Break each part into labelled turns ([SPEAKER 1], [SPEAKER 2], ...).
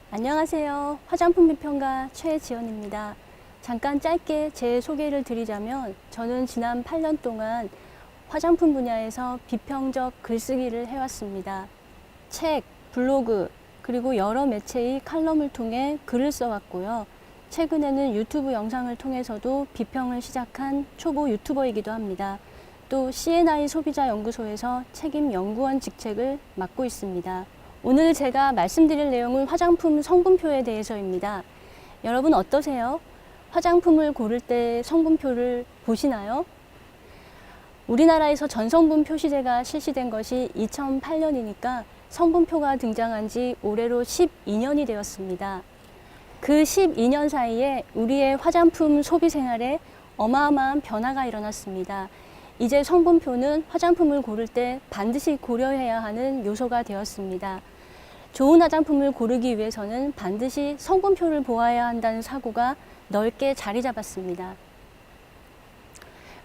[SPEAKER 1] 안녕하세요. 화장품 비평가 최지연입니다. 잠깐 짧게 제 소개를 드리자면 저는 지난 8년 동안 화장품 분야에서 비평적 글쓰기를 해왔습니다. 책, 블로그, 그리고 여러 매체의 칼럼을 통해 글을 써왔고요. 최근에는 유튜브 영상을 통해서도 비평을 시작한 초보 유튜버이기도 합니다. 또 C&I 소비자 연구소에서 책임 연구원 직책을 맡고 있습니다. 오늘 제가 말씀드릴 내용은 화장품 성분표에 대해서입니다. 여러분 어떠세요? 화장품을 고를 때 성분표를 보시나요? 우리나라에서 전성분 표시제가 실시된 것이 2008년이니까 성분표가 등장한 지 올해로 12년이 되었습니다. 그 12년 사이에 우리의 화장품 소비 생활에 어마어마한 변화가 일어났습니다. 이제 성분표는 화장품을 고를 때 반드시 고려해야 하는 요소가 되었습니다. 좋은 화장품을 고르기 위해서는 반드시 성분표를 보아야 한다는 사고가 넓게 자리 잡았습니다.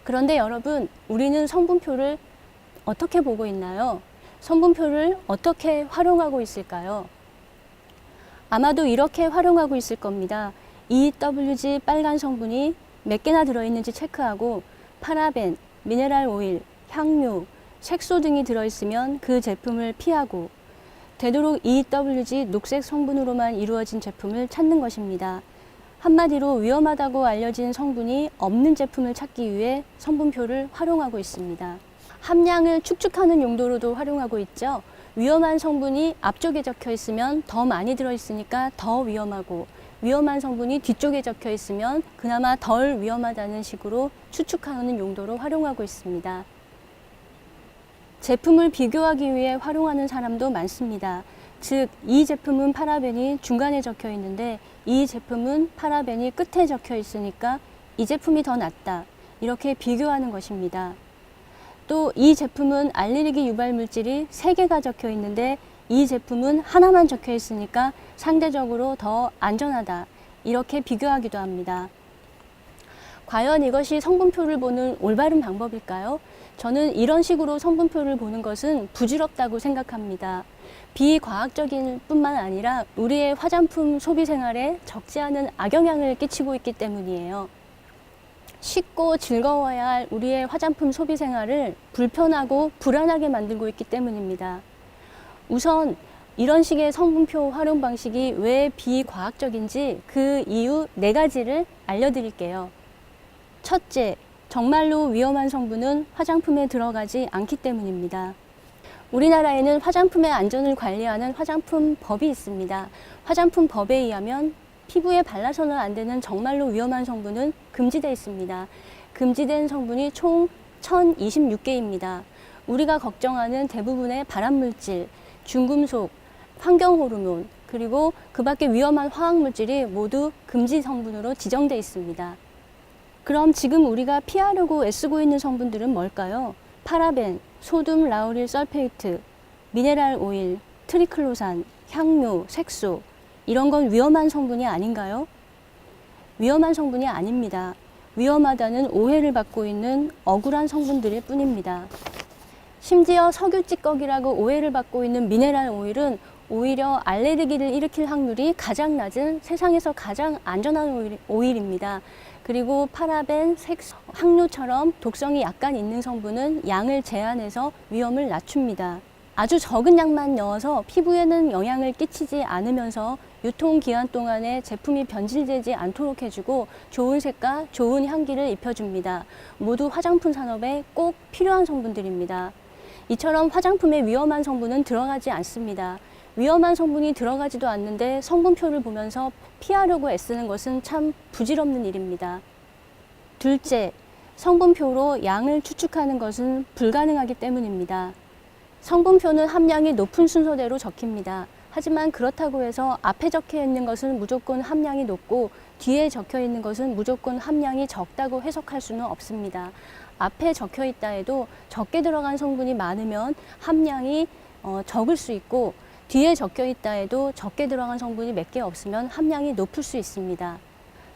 [SPEAKER 1] 그런데 여러분, 우리는 성분표를 어떻게 보고 있나요? 성분표를 어떻게 활용하고 있을까요? 아마도 이렇게 활용하고 있을 겁니다. EWG 빨간 성분이 몇 개나 들어있는지 체크하고 파라벤, 미네랄 오일, 향료, 색소 등이 들어있으면 그 제품을 피하고 되도록 EWG 녹색 성분으로만 이루어진 제품을 찾는 것입니다. 한마디로 위험하다고 알려진 성분이 없는 제품을 찾기 위해 성분표를 활용하고 있습니다. 함량을 축축하는 용도로도 활용하고 있죠. 위험한 성분이 앞쪽에 적혀 있으면 더 많이 들어있으니까 더 위험하고, 위험한 성분이 뒤쪽에 적혀 있으면 그나마 덜 위험하다는 식으로 추측하는 용도로 활용하고 있습니다. 제품을 비교하기 위해 활용하는 사람도 많습니다. 즉, 이 제품은 파라벤이 중간에 적혀 있는데 이 제품은 파라벤이 끝에 적혀 있으니까 이 제품이 더 낫다. 이렇게 비교하는 것입니다. 또 이 제품은 알레르기 유발 물질이 3개가 적혀 있는데 이 제품은 하나만 적혀 있으니까 상대적으로 더 안전하다. 이렇게 비교하기도 합니다. 과연 이것이 성분표를 보는 올바른 방법일까요? 저는 이런 식으로 성분표를 보는 것은 부질없다고 생각합니다. 비과학적인 뿐만 아니라 우리의 화장품 소비 생활에 적지 않은 악영향을 끼치고 있기 때문이에요. 쉽고 즐거워야 할 우리의 화장품 소비 생활을 불편하고 불안하게 만들고 있기 때문입니다. 우선 이런 식의 성분표 활용 방식이 왜 비과학적인지 그 이유 4가지를 알려드릴게요. 첫째, 정말로 위험한 성분은 화장품에 들어가지 않기 때문입니다. 우리나라에는 화장품의 안전을 관리하는 화장품법이 있습니다. 화장품법에 의하면 피부에 발라서는 안 되는 정말로 위험한 성분은 금지되어 있습니다. 금지된 성분이 총 1026개입니다. 우리가 걱정하는 대부분의 발암물질, 중금속, 환경호르몬, 그리고 그 밖에 위험한 화학물질이 모두 금지 성분으로 지정되어 있습니다. 그럼 지금 우리가 피하려고 애쓰고 있는 성분들은 뭘까요? 파라벤, 소듐 라우릴 설페이트, 미네랄 오일, 트리클로산, 향료, 색소, 이런 건 위험한 성분이 아닌가요? 위험한 성분이 아닙니다. 위험하다는 오해를 받고 있는 억울한 성분들일 뿐입니다. 심지어 석유 찌꺼기라고 오해를 받고 있는 미네랄 오일은 오히려 알레르기를 일으킬 확률이 가장 낮은 세상에서 가장 안전한 오일입니다. 그리고 파라벤, 색소, 향료처럼 독성이 약간 있는 성분은 양을 제한해서 위험을 낮춥니다. 아주 적은 양만 넣어서 피부에는 영향을 끼치지 않으면서 유통기한 동안에 제품이 변질되지 않도록 해주고 좋은 색과 좋은 향기를 입혀줍니다. 모두 화장품 산업에 꼭 필요한 성분들입니다. 이처럼 화장품에 위험한 성분은 들어가지 않습니다. 위험한 성분이 들어가지도 않는데 성분표를 보면서 피하려고 애쓰는 것은 참 부질없는 일입니다. 둘째, 성분표로 양을 추측하는 것은 불가능하기 때문입니다. 성분표는 함량이 높은 순서대로 적힙니다. 하지만 그렇다고 해서 앞에 적혀 있는 것은 무조건 함량이 높고 뒤에 적혀 있는 것은 무조건 함량이 적다고 해석할 수는 없습니다. 앞에 적혀 있다 해도 적게 들어간 성분이 많으면 함량이 적을 수 있고 뒤에 적혀 있다 해도 적게 들어간 성분이 몇 개 없으면 함량이 높을 수 있습니다.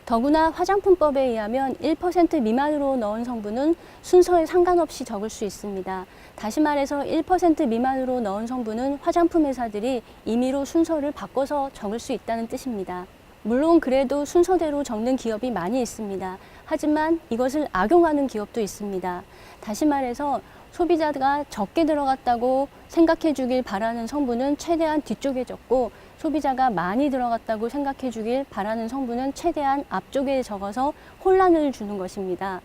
[SPEAKER 1] 더구나 화장품법에 의하면 1% 미만으로 넣은 성분은 순서에 상관없이 적을 수 있습니다. 다시 말해서 1% 미만으로 넣은 성분은 화장품 회사들이 임의로 순서를 바꿔서 적을 수 있다는 뜻입니다. 물론 그래도 순서대로 적는 기업이 많이 있습니다. 하지만 이것을 악용하는 기업도 있습니다. 다시 말해서 소비자가 적게 들어갔다고 생각해 주길 바라는 성분은 최대한 뒤쪽에 적고, 소비자가 많이 들어갔다고 생각해 주길 바라는 성분은 최대한 앞쪽에 적어서 혼란을 주는 것입니다.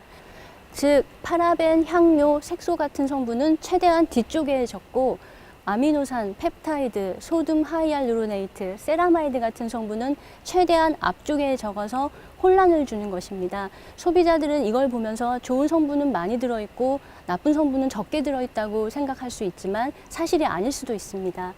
[SPEAKER 1] 즉, 파라벤, 향료, 색소 같은 성분은 최대한 뒤쪽에 적고, 아미노산, 펩타이드, 소듐 하이알루로네이트, 세라마이드 같은 성분은 최대한 앞쪽에 적어서 혼란을 주는 것입니다. 소비자들은 이걸 보면서 좋은 성분은 많이 들어있고 나쁜 성분은 적게 들어있다고 생각할 수 있지만 사실이 아닐 수도 있습니다.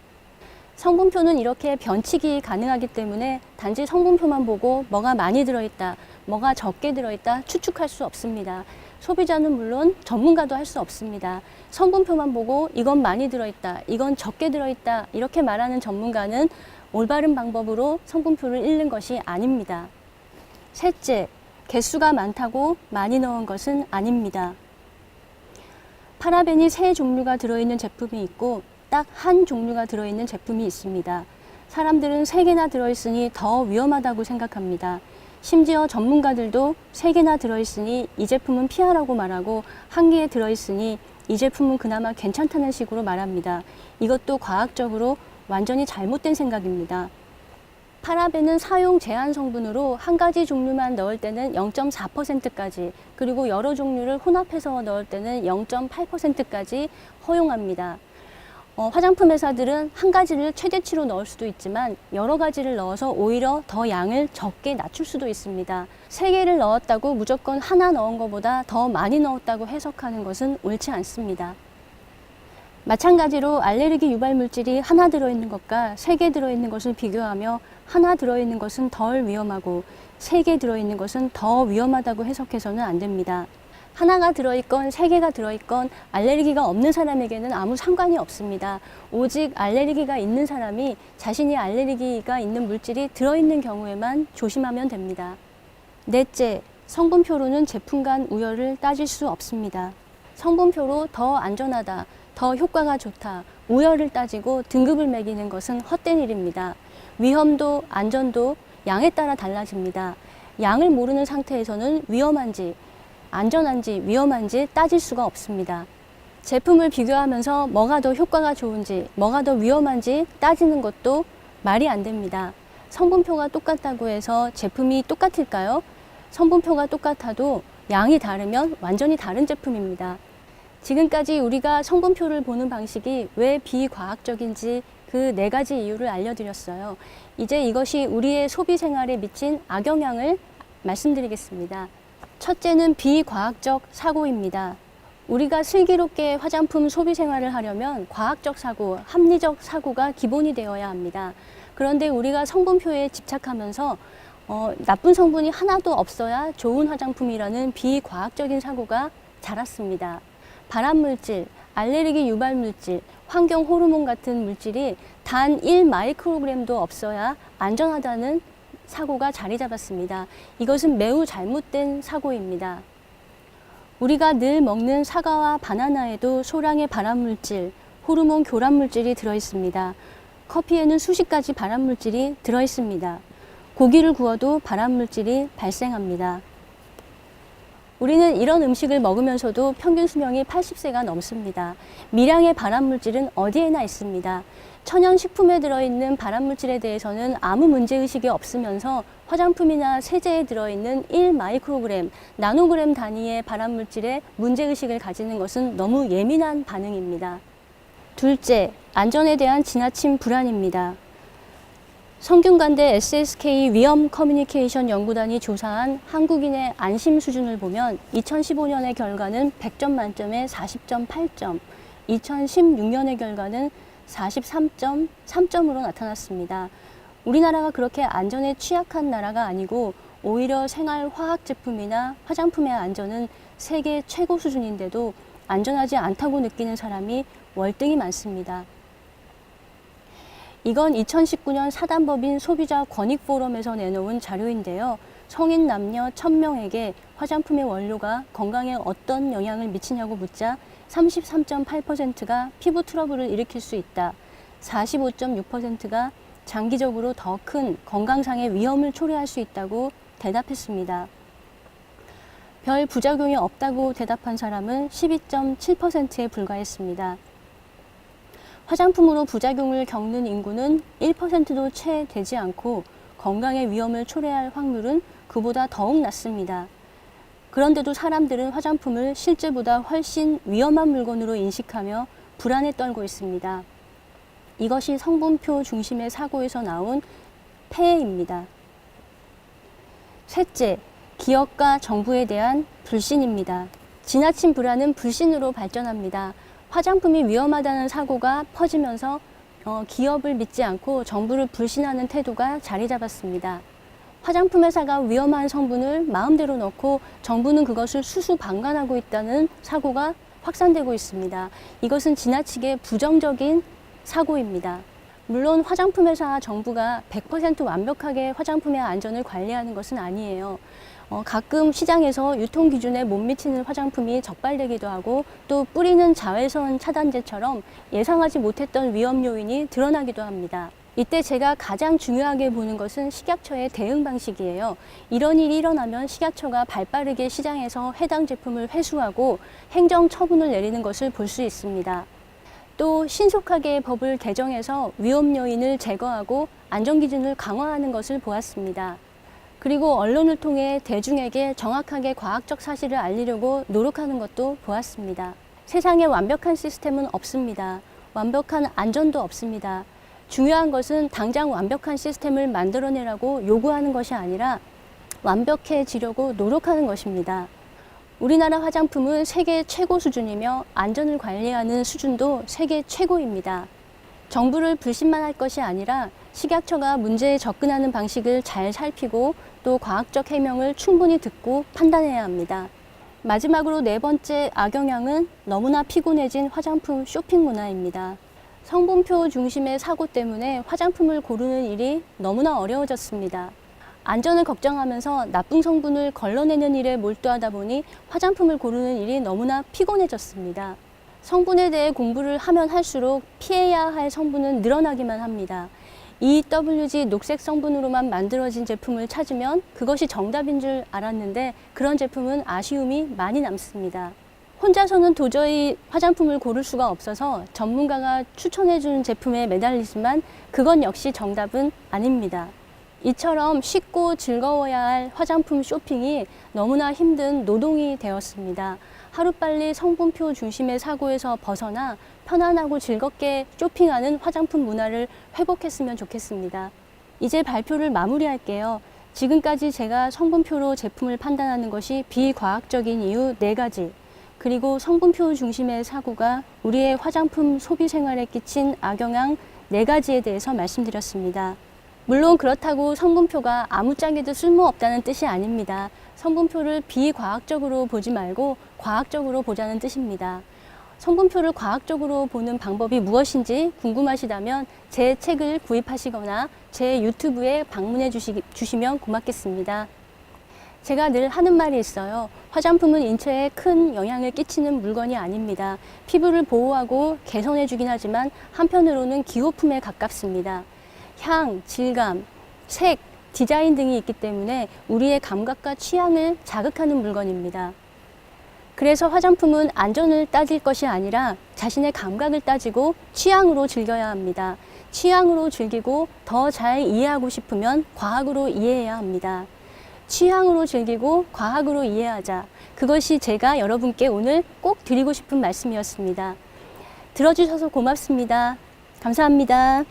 [SPEAKER 1] 성분표는 이렇게 변칙이 가능하기 때문에 단지 성분표만 보고 뭐가 많이 들어있다, 뭐가 적게 들어있다 추측할 수 없습니다. 소비자는 물론 전문가도 할 수 없습니다. 성분표만 보고 이건 많이 들어있다, 이건 적게 들어있다 이렇게 말하는 전문가는 올바른 방법으로 성분표를 읽는 것이 아닙니다. 셋째, 개수가 많다고 많이 넣은 것은 아닙니다. 파라벤이 세 종류가 들어있는 제품이 있고 딱 한 종류가 들어있는 제품이 있습니다. 사람들은 3개나 들어있으니 더 위험하다고 생각합니다. 심지어 전문가들도 3개나 들어있으니 이 제품은 피하라고 말하고 1개에 들어있으니 이 제품은 그나마 괜찮다는 식으로 말합니다. 이것도 과학적으로 완전히 잘못된 생각입니다. 파라벤은 사용 제한 성분으로 한 가지 종류만 넣을 때는 0.4%까지, 그리고 여러 종류를 혼합해서 넣을 때는 0.8%까지 허용합니다. 화장품 회사들은 한 가지를 최대치로 넣을 수도 있지만 여러 가지를 넣어서 오히려 더 양을 적게 낮출 수도 있습니다. 3개를 넣었다고 무조건 하나 넣은 것보다 더 많이 넣었다고 해석하는 것은 옳지 않습니다. 마찬가지로 알레르기 유발 물질이 하나 들어있는 것과 3개 들어있는 것을 비교하며 하나 들어있는 것은 덜 위험하고 3개 들어있는 것은 더 위험하다고 해석해서는 안 됩니다. 하나가 들어있건 3개가 들어있건 알레르기가 없는 사람에게는 아무 상관이 없습니다. 오직 알레르기가 있는 사람이 자신이 알레르기가 있는 물질이 들어있는 경우에만 조심하면 됩니다. 넷째, 성분표로는 제품 간 우열을 따질 수 없습니다. 성분표로 더 안전하다, 더 효과가 좋다, 우열을 따지고 등급을 매기는 것은 헛된 일입니다. 위험도 안전도 양에 따라 달라집니다. 양을 모르는 상태에서는 위험한지 안전한지 위험한지 따질 수가 없습니다. 제품을 비교하면서 뭐가 더 효과가 좋은지 뭐가 더 위험한지 따지는 것도 말이 안 됩니다. 성분표가 똑같다고 해서 제품이 똑같을까요? 성분표가 똑같아도 양이 다르면 완전히 다른 제품입니다. 지금까지 우리가 성분표를 보는 방식이 왜 비과학적인지 그 4가지 이유를 알려드렸어요. 이제 이것이 우리의 소비 생활에 미친 악영향을 말씀드리겠습니다. 첫째는 비과학적 사고입니다. 우리가 슬기롭게 화장품 소비 생활을 하려면 과학적 사고, 합리적 사고가 기본이 되어야 합니다. 그런데 우리가 성분표에 집착하면서 나쁜 성분이 하나도 없어야 좋은 화장품이라는 비과학적인 사고가 자랐습니다. 발암물질, 알레르기 유발 물질, 환경 호르몬 같은 물질이 단 1마이크로그램도 없어야 안전하다는 사고가 자리 잡았습니다. 이것은 매우 잘못된 사고입니다. 우리가 늘 먹는 사과와 바나나에도 소량의 발암물질, 호르몬 교란물질이 들어있습니다. 커피에는 수십 가지 발암물질이 들어있습니다. 고기를 구워도 발암물질이 발생합니다. 우리는 이런 음식을 먹으면서도 평균 수명이 80세가 넘습니다. 미량의 발암물질은 어디에나 있습니다. 천연식품에 들어있는 발암물질에 대해서는 아무 문제의식이 없으면서 화장품이나 세제에 들어있는 1마이크로그램, 나노그램 단위의 발암물질에 문제의식을 가지는 것은 너무 예민한 반응입니다. 둘째, 안전에 대한 지나친 불안입니다. 성균관대 SSK 위험 커뮤니케이션 연구단이 조사한 한국인의 안심 수준을 보면 2015년의 결과는 100점 만점에 40.8점, 2016년의 결과는 43.3점으로 나타났습니다. 우리나라가 그렇게 안전에 취약한 나라가 아니고 오히려 생활화학 제품이나 화장품의 안전은 세계 최고 수준인데도 안전하지 않다고 느끼는 사람이 월등히 많습니다. 이건 2019년 사단법인 소비자 권익 포럼에서 내놓은 자료인데요. 성인 남녀 1000명에게 화장품의 원료가 건강에 어떤 영향을 미치냐고 묻자 33.8%가 피부 트러블을 일으킬 수 있다. 45.6%가 장기적으로 더 큰 건강상의 위험을 초래할 수 있다고 대답했습니다. 별 부작용이 없다고 대답한 사람은 12.7%에 불과했습니다. 화장품으로 부작용을 겪는 인구는 1%도 채 되지 않고 건강의 위험을 초래할 확률은 그보다 더욱 낮습니다. 그런데도 사람들은 화장품을 실제보다 훨씬 위험한 물건으로 인식하며 불안에 떨고 있습니다. 이것이 성분표 중심의 사고에서 나온 폐해입니다. 셋째, 기업과 정부에 대한 불신입니다. 지나친 불안은 불신으로 발전합니다. 화장품이 위험하다는 사고가 퍼지면서 기업을 믿지 않고 정부를 불신하는 태도가 자리 잡았습니다. 화장품 회사가 위험한 성분을 마음대로 넣고 정부는 그것을 수수방관하고 있다는 사고가 확산되고 있습니다. 이것은 지나치게 부정적인 사고입니다. 물론 화장품 회사와 정부가 100% 완벽하게 화장품의 안전을 관리하는 것은 아니에요. 가끔 시장에서 유통 기준에 못 미치는 화장품이 적발되기도 하고 또 뿌리는 자외선 차단제처럼 예상하지 못했던 위험 요인이 드러나기도 합니다. 이때 제가 가장 중요하게 보는 것은 식약처의 대응 방식이에요. 이런 일이 일어나면 식약처가 발빠르게 시장에서 해당 제품을 회수하고 행정 처분을 내리는 것을 볼 수 있습니다. 또 신속하게 법을 개정해서 위험 요인을 제거하고 안전 기준을 강화하는 것을 보았습니다. 그리고 언론을 통해 대중에게 정확하게 과학적 사실을 알리려고 노력하는 것도 보았습니다. 세상에 완벽한 시스템은 없습니다. 완벽한 안전도 없습니다. 중요한 것은 당장 완벽한 시스템을 만들어내라고 요구하는 것이 아니라 완벽해지려고 노력하는 것입니다. 우리나라 화장품은 세계 최고 수준이며 안전을 관리하는 수준도 세계 최고입니다. 정부를 불신만 할 것이 아니라 식약처가 문제에 접근하는 방식을 잘 살피고 또 과학적 해명을 충분히 듣고 판단해야 합니다. 마지막으로 네 번째 악영향은 너무나 피곤해진 화장품 쇼핑 문화입니다. 성분표 중심의 사고 때문에 화장품을 고르는 일이 너무나 어려워졌습니다. 안전을 걱정하면서 나쁜 성분을 걸러내는 일에 몰두하다 보니 화장품을 고르는 일이 너무나 피곤해졌습니다. 성분에 대해 공부를 하면 할수록 피해야 할 성분은 늘어나기만 합니다. EWG 녹색 성분으로만 만들어진 제품을 찾으면 그것이 정답인 줄 알았는데 그런 제품은 아쉬움이 많이 남습니다. 혼자서는 도저히 화장품을 고를 수가 없어서 전문가가 추천해주는 제품에 매달리지만 그건 역시 정답은 아닙니다. 이처럼 쉽고 즐거워야 할 화장품 쇼핑이 너무나 힘든 노동이 되었습니다. 하루빨리 성분표 중심의 사고에서 벗어나 편안하고 즐겁게 쇼핑하는 화장품 문화를 회복했으면 좋겠습니다. 이제 발표를 마무리할게요. 지금까지 제가 성분표로 제품을 판단하는 것이 비과학적인 이유 4가지, 그리고 성분표 중심의 사고가 우리의 화장품 소비 생활에 끼친 악영향 4가지에 대해서 말씀드렸습니다. 물론 그렇다고 성분표가 아무짝에도 쓸모없다는 뜻이 아닙니다. 성분표를 비과학적으로 보지 말고 과학적으로 보자는 뜻입니다. 성분표를 과학적으로 보는 방법이 무엇인지 궁금하시다면 제 책을 구입하시거나 제 유튜브에 방문해 주시면 고맙겠습니다. 제가 늘 하는 말이 있어요. 화장품은 인체에 큰 영향을 끼치는 물건이 아닙니다. 피부를 보호하고 개선해 주긴 하지만 한편으로는 기호품에 가깝습니다. 향, 질감, 색, 디자인 등이 있기 때문에 우리의 감각과 취향을 자극하는 물건입니다. 그래서 화장품은 안전을 따질 것이 아니라 자신의 감각을 따지고 취향으로 즐겨야 합니다. 취향으로 즐기고 더 잘 이해하고 싶으면 과학으로 이해해야 합니다. 취향으로 즐기고 과학으로 이해하자. 그것이 제가 여러분께 오늘 꼭 드리고 싶은 말씀이었습니다. 들어주셔서 고맙습니다. 감사합니다.